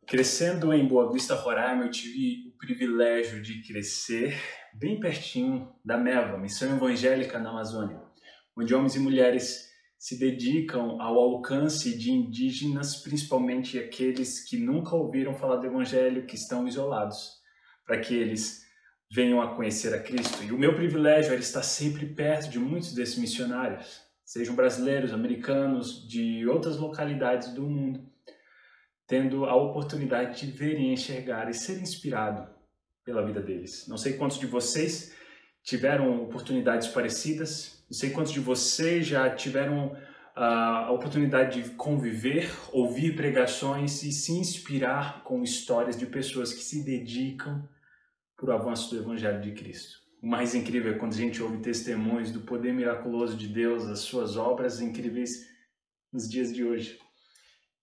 Crescendo em Boa Vista, Roraima, eu tive o privilégio de crescer bem pertinho da MEVA, Missão Evangélica na Amazônia, onde homens e mulheres se dedicam ao alcance de indígenas, principalmente aqueles que nunca ouviram falar do Evangelho, que estão isolados, para que eles venham a conhecer a Cristo. E o meu privilégio era estar sempre perto de muitos desses missionários, sejam brasileiros, americanos, de outras localidades do mundo, tendo a oportunidade de ver e enxergar e ser inspirado pela vida deles. Não sei quantos de vocês tiveram oportunidades parecidas, não sei quantos de vocês já tiveram a oportunidade de conviver, ouvir pregações e se inspirar com histórias de pessoas que se dedicam para o avanço do Evangelho de Cristo. O mais incrível é quando a gente ouve testemunhos do poder miraculoso de Deus, das suas obras incríveis nos dias de hoje.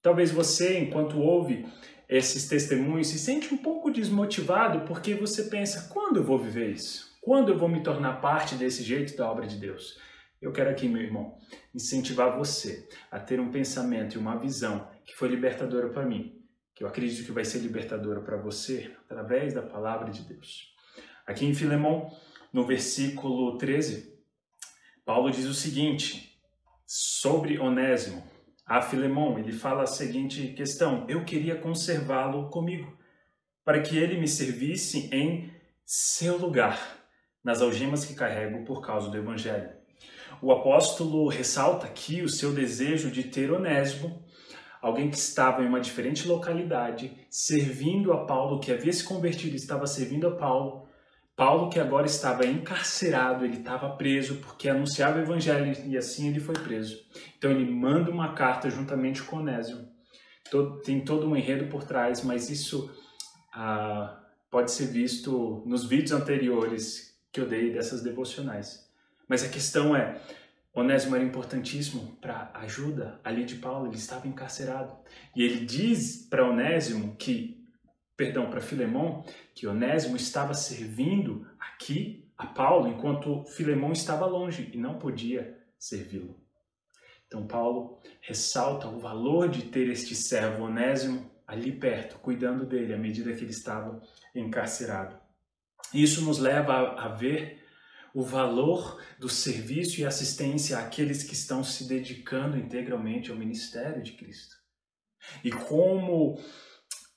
Talvez você, enquanto ouve esses testemunhos, se sente um pouco desmotivado porque você pensa, quando eu vou viver isso? Quando eu vou me tornar parte desse jeito da obra de Deus? Eu quero aqui, meu irmão, incentivar você a ter um pensamento e uma visão que foi libertadora para mim, que eu acredito que vai ser libertadora para você através da palavra de Deus. Aqui em Filemão, no versículo 13, Paulo diz o seguinte sobre Onésimo. A Filemão, ele fala a seguinte questão: eu queria conservá-lo comigo, para que ele me servisse em seu lugar, nas algemas que carrego por causa do Evangelho. O apóstolo ressalta aqui o seu desejo de ter Onésimo, alguém que estava em uma diferente localidade, servindo a Paulo, que havia se convertido e estava servindo a Paulo. Paulo, que agora estava encarcerado, ele estava preso porque anunciava o Evangelho e assim ele foi preso. Então ele manda uma carta juntamente com Onésimo. Tem todo um enredo por trás, mas isso pode ser visto nos vídeos anteriores que eu dei dessas devocionais. Mas a questão é, Onésimo era importantíssimo para a ajuda ali de Paulo, ele estava encarcerado. E ele diz para Onésimo para Filemão, que Onésimo estava servindo aqui a Paulo, enquanto Filemão estava longe e não podia servi-lo. Então Paulo ressalta o valor de ter este servo Onésimo ali perto, cuidando dele à medida que ele estava encarcerado. Isso nos leva a ver o valor do serviço e assistência àqueles que estão se dedicando integralmente ao ministério de Cristo. E como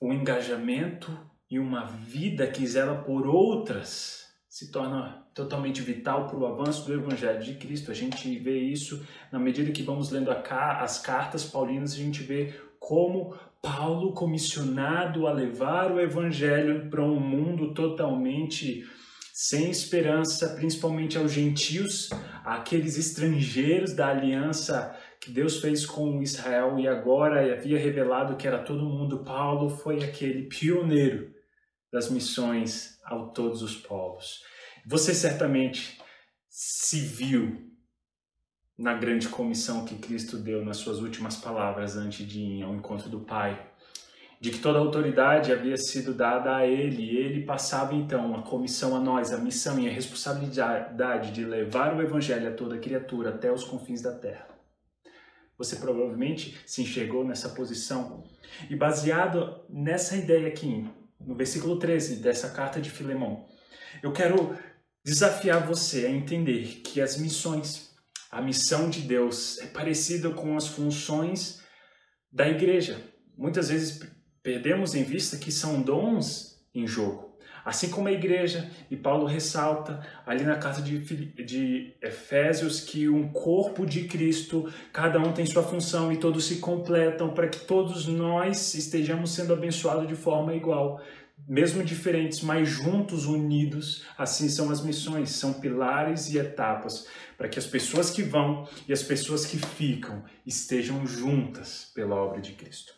o engajamento e uma vida que zela por outras se torna totalmente vital para o avanço do Evangelho de Cristo. A gente vê isso na medida que vamos lendo as cartas paulinas, a gente vê como Paulo, comissionado a levar o Evangelho para um mundo totalmente sem esperança, principalmente aos gentios, àqueles estrangeiros da aliança que Deus fez com Israel e agora havia revelado que era todo mundo. Paulo foi aquele pioneiro das missões a todos os povos. Você certamente se viu na grande comissão que Cristo deu nas suas últimas palavras antes de ir ao encontro do Pai, de que toda a autoridade havia sido dada a ele, e ele passava então a comissão a nós, a missão e a responsabilidade de levar o Evangelho a toda criatura até os confins da terra. Você provavelmente se enxergou nessa posição. E baseado nessa ideia aqui, no versículo 13 dessa carta de Filemão, eu quero desafiar você a entender que as missões, a missão de Deus é parecida com as funções da igreja. Muitas vezes perdemos em vista que são dons em jogo. Assim como a igreja, e Paulo ressalta ali na carta de Efésios que um corpo de Cristo, cada um tem sua função e todos se completam para que todos nós estejamos sendo abençoados de forma igual, mesmo diferentes, mas juntos, unidos. Assim são as missões, são pilares e etapas para que as pessoas que vão e as pessoas que ficam estejam juntas pela obra de Cristo.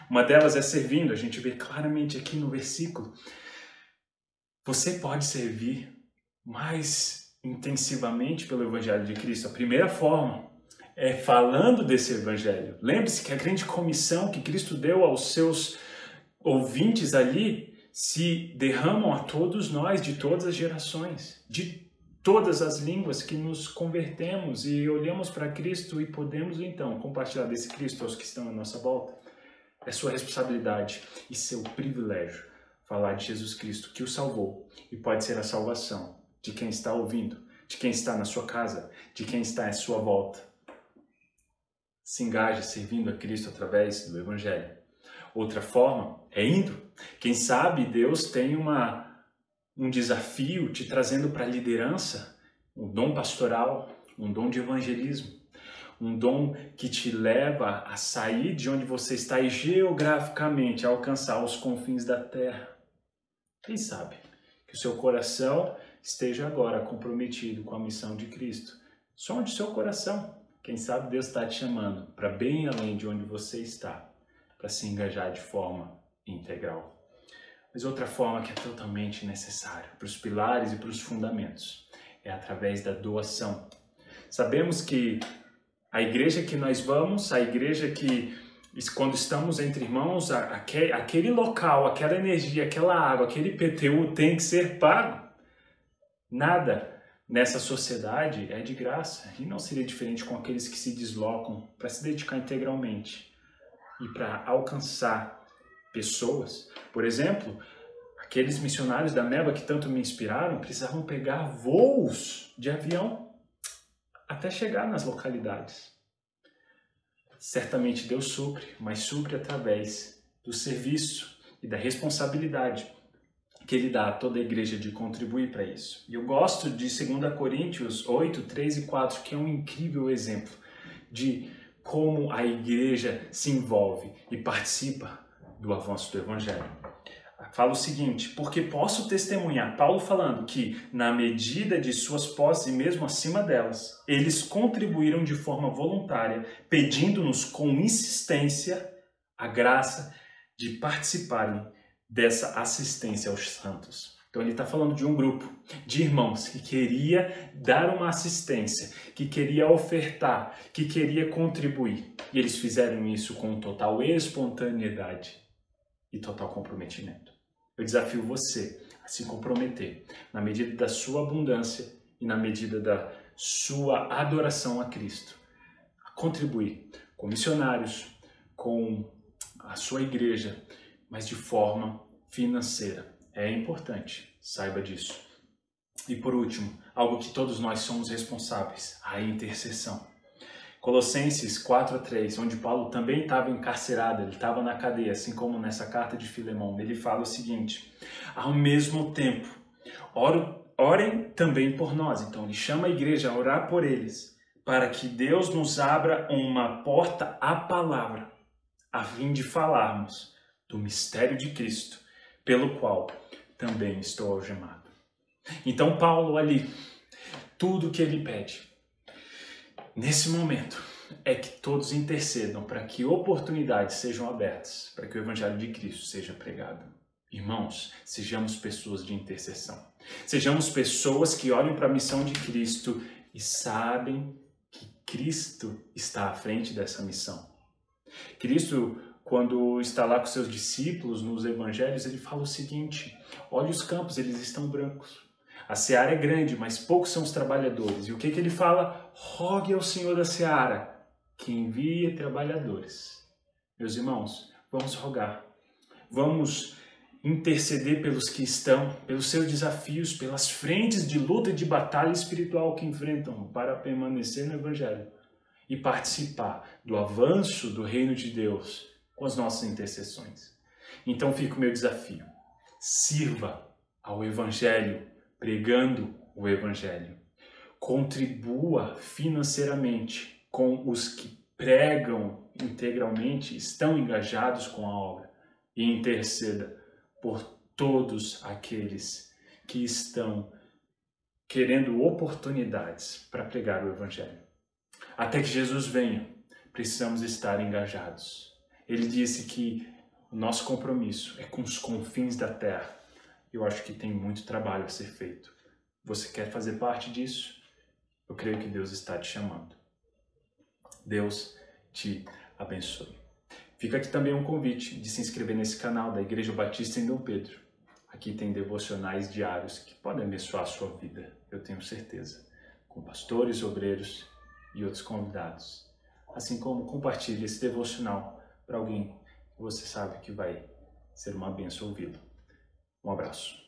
Uma delas é servindo, a gente vê claramente aqui no versículo. Você pode servir mais intensivamente pelo Evangelho de Cristo. A primeira forma é falando desse Evangelho. Lembre-se que a grande comissão que Cristo deu aos seus ouvintes ali se derramam a todos nós, de todas as gerações, de todas as línguas que nos convertemos e olhamos para Cristo e podemos então compartilhar desse Cristo aos que estão à nossa volta. é sua responsabilidade e seu privilégio falar de Jesus Cristo que o salvou e pode ser a salvação de quem está ouvindo, de quem está na sua casa, de quem está à sua volta. Se engaje servindo a Cristo através do Evangelho. Outra forma é indo. Quem sabe Deus tem um desafio te trazendo para a liderança, um dom pastoral, um dom de evangelismo, um dom que te leva a sair de onde você está e geograficamente a alcançar os confins da terra. Quem sabe que o seu coração esteja agora comprometido com a missão de Cristo. Só onde seu coração. Quem sabe Deus está te chamando para bem além de onde você está, para se engajar de forma integral. Mas outra forma que é totalmente necessária para os pilares e para os fundamentos é através da doação. Sabemos que a igreja que nós vamos, a igreja que, quando estamos entre irmãos, aquele local, aquela energia, aquela água, aquele IPTU tem que ser pago. Nada nessa sociedade é de graça e não seria diferente com aqueles que se deslocam para se dedicar integralmente e para alcançar pessoas. Por exemplo, aqueles missionários da MEBA que tanto me inspiraram precisavam pegar voos de avião até chegar nas localidades. Certamente Deus supre, mas supre através do serviço e da responsabilidade que Ele dá a toda a igreja de contribuir para isso. E eu gosto de 2 Coríntios 8, 3 e 4, que é um incrível exemplo de como a igreja se envolve e participa do avanço do Evangelho. Fala o seguinte: porque posso testemunhar, Paulo falando que na medida de suas posses e mesmo acima delas, eles contribuíram de forma voluntária, pedindo-nos com insistência a graça de participarem dessa assistência aos santos. Então ele está falando de um grupo de irmãos que queria dar uma assistência, que queria ofertar, que queria contribuir. E eles fizeram isso com total espontaneidade e total comprometimento. Eu desafio você a se comprometer na medida da sua abundância e na medida da sua adoração a Cristo, a contribuir com missionários, com a sua igreja, mas de forma financeira. É importante, saiba disso. E por último, algo que todos nós somos responsáveis, a intercessão. Colossenses 4:3, onde Paulo também estava encarcerado, ele estava na cadeia, assim como nessa carta de Filemão, ele fala o seguinte: ao mesmo tempo, orem também por nós. Então ele chama a igreja a orar por eles, para que Deus nos abra uma porta à palavra, a fim de falarmos do mistério de Cristo, pelo qual também estou algemado. Então Paulo ali, tudo que ele pede nesse momento é que todos intercedam para que oportunidades sejam abertas, para que o Evangelho de Cristo seja pregado. Irmãos, sejamos pessoas de intercessão. Sejamos pessoas que olham para a missão de Cristo e sabem que Cristo está à frente dessa missão. Cristo, quando está lá com seus discípulos nos evangelhos, ele fala o seguinte: olha os campos, eles estão brancos. A seara é grande, mas poucos são os trabalhadores. E o que ele fala? Rogue ao Senhor da seara que envie trabalhadores. Meus irmãos, vamos rogar. Vamos interceder pelos que estão, pelos seus desafios, pelas frentes de luta e de batalha espiritual que enfrentam para permanecer no Evangelho e participar do avanço do reino de Deus com as nossas intercessões. Então fica o meu desafio. Sirva ao Evangelho, pregando o Evangelho. Contribua financeiramente com os que pregam integralmente, estão engajados com a obra, e interceda por todos aqueles que estão querendo oportunidades para pregar o Evangelho. Até que Jesus venha, precisamos estar engajados. Ele disse que o nosso compromisso é com os confins da terra. Eu acho que tem muito trabalho a ser feito. Você quer fazer parte disso? Eu creio que Deus está te chamando. Deus te abençoe. Fica aqui também um convite de se inscrever nesse canal da Igreja Batista em Dom Pedro. Aqui tem devocionais diários que podem abençoar a sua vida, eu tenho certeza, com pastores, obreiros e outros convidados. Assim como compartilhe esse devocional para alguém você sabe que vai ser uma bênção ouvi-lo. Um abraço.